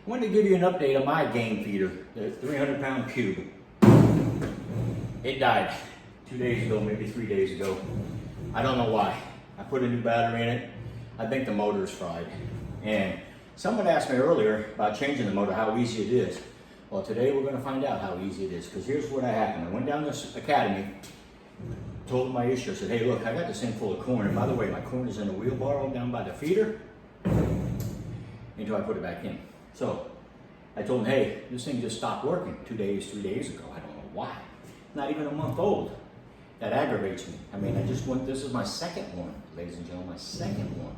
I wanted to give you an update on my game feeder, the 300-pound cube. It died 2 days ago, maybe 3 days ago. I don't know why. I put a new battery in it. I think the motor's fried. And someone asked me earlier about changing the motor, how easy it is. Well, today we're going to find out how easy it is, because here's what happened. I went down this academy, told them my issue. I said, hey, look, I got this thing full of corn. And by the way, my corn is in a wheelbarrow down by the feeder until I put it back in. So I told them, hey, this thing just stopped working 2 days, 3 days ago. I don't know why. Not even a month old. That aggravates me. I mean, I just went, this is my second one, ladies and gentlemen, my second one.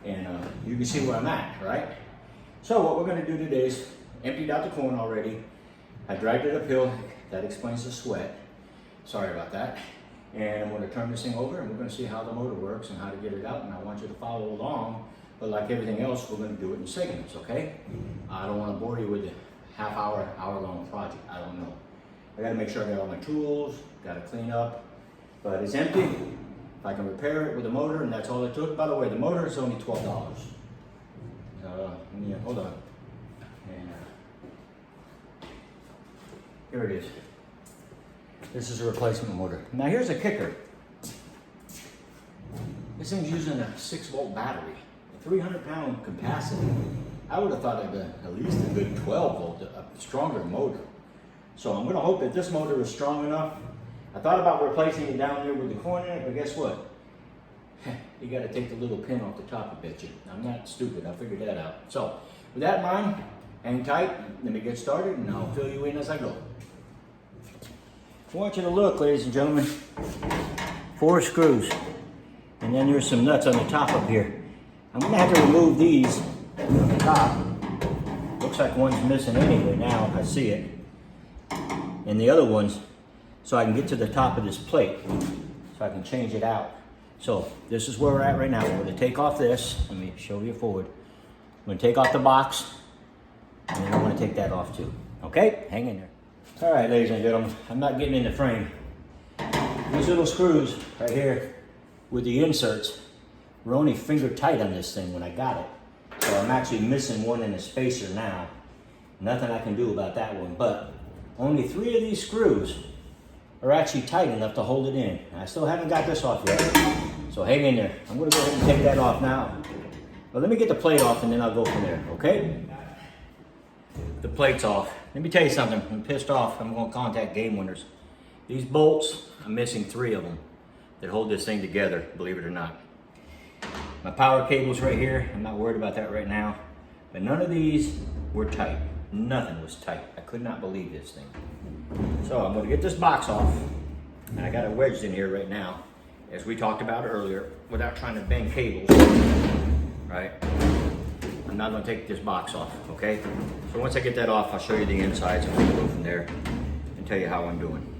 And you can see where I'm at, right? So what we're gonna do today is emptied out the corn already. I dragged it uphill. That explains the sweat. Sorry about that. And I'm gonna turn this thing over and we're gonna see how the motor works and how to get it out. And I want you to follow along. But like everything else, we're gonna do it in segments, okay? I don't wanna bore you with a half-hour, hour-long project. I don't know. I gotta make sure I got all my tools, gotta clean up. But it's empty. If I can repair it with a motor, and that's all it took. By the way, the motor is only $12. Yeah, hold on. And here it is. This is a replacement motor. Now here's a kicker. This thing's using a 6-volt battery. 300-pound capacity. I would have thought of at least a good 12-volt, a stronger motor. So I'm going to hope that this motor is strong enough. I thought about replacing it down there with the corn in it, but guess what? You got to take the little pin off the top, I bet you. I'm not stupid. I figured that out. So with that in mind, hang tight. Let me get started, and I'll fill you in as I go. I want you to look, ladies and gentlemen. 4 screws, and then there's some nuts on the top up here. I'm gonna have to remove these from the top. Looks like one's missing anyway now, I see it. And the other ones, so I can get to the top of this plate, so I can change it out. So this is where we're at right now. We're gonna take off this. Let me show you forward. I'm gonna take off the box, and then I'm gonna take that off too. Okay, hang in there. All right, ladies and gentlemen, I'm not getting in the frame. These little screws right here with the inserts, we're only finger tight on this thing when I got it. So I'm actually missing one in the spacer now. Nothing I can do about that one, but only 3 of these screws are actually tight enough to hold it in. I still haven't got this off yet, so hang in there. I'm gonna go ahead and take that off now. But let me get the plate off and then I'll go from there, okay? The plate's off. Let me tell you something, I'm pissed off. I'm gonna contact Game Winners. These bolts, I'm missing 3 of them that hold this thing together, believe it or not. My power cable's right here. I'm not worried about that right now. But none of these were tight. Nothing was tight. I could not believe this thing. So I'm gonna get this box off. And I got it wedged in here right now, as we talked about earlier, without trying to bang cables, right? I'm not gonna take this box off, okay? So once I get that off, I'll show you the insides and we'll go from there and tell you how I'm doing.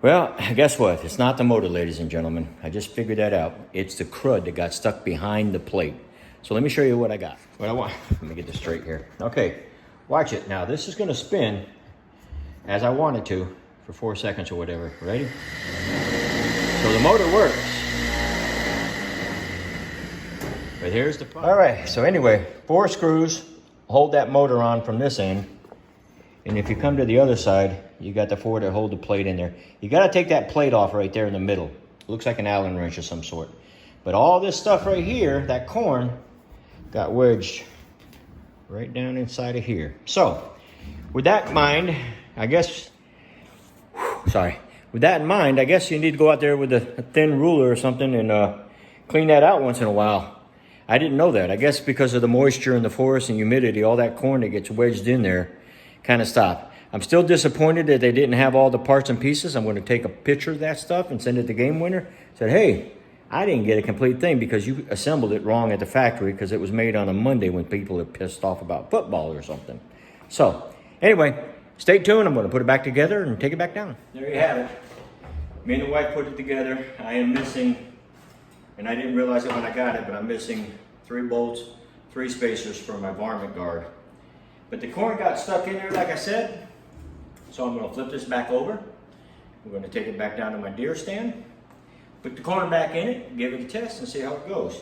Well, guess what? It's not the motor, ladies and gentlemen. I just figured that out. It's the crud that got stuck behind the plate. So let me show you what I got. What I want. Let me get this straight here. Okay, watch it. Now, this is going to spin as I want it to for 4 seconds or whatever. Ready? So the motor works. But here's the problem. All right, so anyway, 4 screws hold that motor on from this end. And if you come to the other side, you got the 4 that hold the plate in there. You got to take that plate off right there in the middle. It looks like an Allen wrench of some sort. But all this stuff right here, that corn, got wedged right down inside of here. So, with that in mind, I guess, with that in mind, I guess you need to go out there with a thin ruler or something and clean that out once in a while. I didn't know that. I guess because of the moisture in the forest and humidity, all that corn that gets wedged in there kind of stopped. I'm still disappointed that they didn't have all the parts and pieces. I'm going to take a picture of that stuff and send it to Game Winner. Said, hey, I didn't get a complete thing because you assembled it wrong at the factory because it was made on a Monday when people are pissed off about football or something. So, anyway, stay tuned. I'm going to put it back together and take it back down. There you have it. Me and the wife put it together. I am missing, and I didn't realize it when I got it, but I'm missing 3 bolts, 3 spacers for my varmint guard. But the corn got stuck in there, like I said. So I'm going to flip this back over. We're going to take it back down to my deer stand. Put the corn back in it, give it a test, and see how it goes.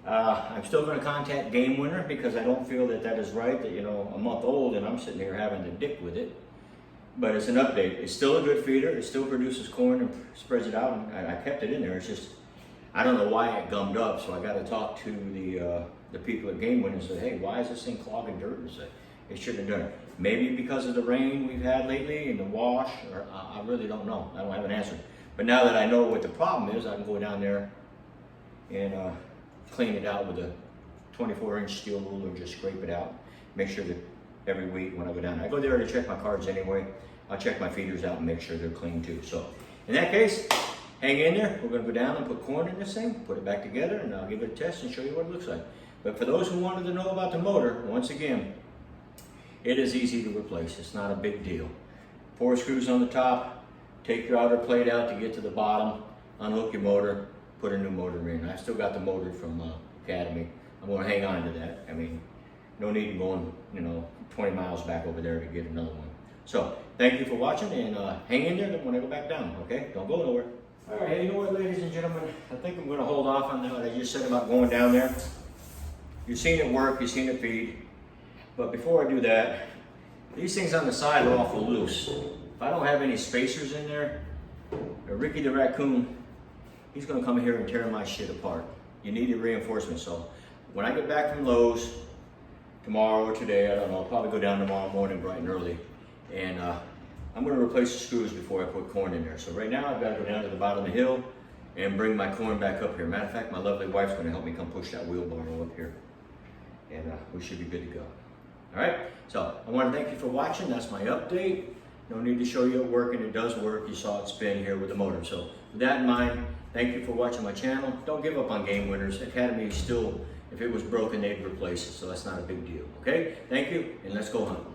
I'm still going to contact Game Winner because I don't feel that that is right, that, you know, a month old and I'm sitting here having to dick with it. But it's an update. It's still a good feeder. It still produces corn and spreads it out. And I kept it in there. It's just, I don't know why it gummed up. So I got to talk to the people at Game Winner and say, hey, why is this thing clogging dirt? And say, it shouldn't have done it. Maybe because of the rain we've had lately and the wash, or I really don't know. I don't have an answer. But now that I know what the problem is, I can go down there and clean it out with a 24-inch steel ruler, just scrape it out. Make sure that every week when I go down, I go there to check my cards anyway. I'll check my feeders out and make sure they're clean too. So in that case, hang in there. We're gonna go down and put corn in this thing, put it back together, and I'll give it a test and show you what it looks like. But for those who wanted to know about the motor, once again, it is easy to replace. It's not a big deal. 4 screws on the top, take your outer plate out to get to the bottom, unhook your motor, put a new motor in. I still got the motor from Academy. I'm gonna hang on to that. I mean, no need in going, you know, 20 miles back over there to get another one. So, thank you for watching, and hang in there when I go back down, okay? Don't go nowhere. All right, you know what, ladies and gentlemen? I think I'm gonna hold off on what I just said about going down there. You've seen it work, you've seen it feed. But before I do that, these things on the side are awful loose. If I don't have any spacers in there, Ricky the raccoon, he's gonna come here and tear my shit apart. You need a reinforcement, so when I get back from Lowe's, tomorrow or today, I don't know, I'll probably go down tomorrow morning bright and early, and I'm gonna replace the screws before I put corn in there. So right now I've gotta go down to the bottom of the hill and bring my corn back up here. Matter of fact, my lovely wife's gonna help me come push that wheelbarrow up here, and we should be good to go. All right, so I wanna thank you for watching. That's my update. No need to show you it working. It does work. You saw it spin here with the motor. So with that in mind, thank you for watching my channel. Don't give up on Game Winners. Academy is still, if it was broken, they'd replace it. So that's not a big deal, okay? Thank you, and let's go hunt.